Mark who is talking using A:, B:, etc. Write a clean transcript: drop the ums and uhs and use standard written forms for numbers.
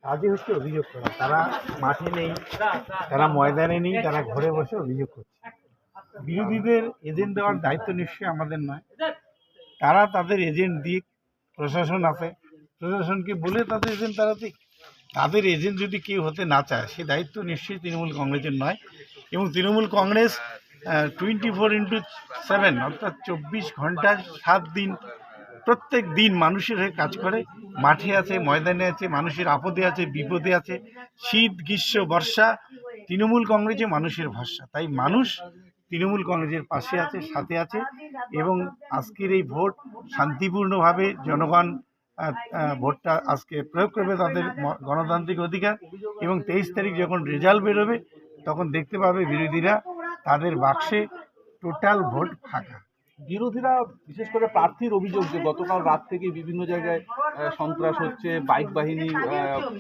A: কাজই হচ্ছে অভিযোগ করা। তারা মাঠে নেই, তারা ময়দানে নেই, তারা ঘরে বসে অভিযোগ করছে। বিরোধীদের এজেন্ট দেওয়ার দায়িত্ব নিশ্চয়ই আমাদের নয়। তারা তাদের এজেন্ট দিক, প্রশাসন আছে, প্রশাসনকে বলে তাদের এজেন্ট তারা দিক। তাদের এজেন্ট যদি কেউ হতে না চায় সে দায়িত্ব নিশ্চয়ই তৃণমূল কংগ্রেসের নয়। এবং তৃণমূল কংগ্রেস 24x7 অর্থাৎ 24 ঘন্টা 7 দিন প্রত্যেক দিন মানুষের হয়ে কাজ করে, মাঠে আছে, ময়দানে আছে, মানুষের আপদে আছে, বিপদে আছে। শীত, গ্রীষ্ম, বর্ষা, তৃণমূল কংগ্রেসে মানুষের ভরসা। তাই মানুষ তৃণমূল কংগ্রেসের পাশে আছে, সাথে আছে। এবং আজকের এই ভোট শান্তিপূর্ণভাবে জনগণ ভোটটা আজকে প্রয়োগ করবে তাদের গণতান্ত্রিক অধিকার। এবং 23 তারিখ যখন রেজাল্ট বেরোবে তখন দেখতে পাবে বিরোধীরা তাদের বাক্সে টোটাল ভোট ফাঁকা।
B: বিরোধীরা বিশেষ করে প্রার্থীর অভিযোগ যে গতকাল রাত থেকে বিভিন্ন জায়গায় সন্ত্রাস হচ্ছে, বাইক বাহিনী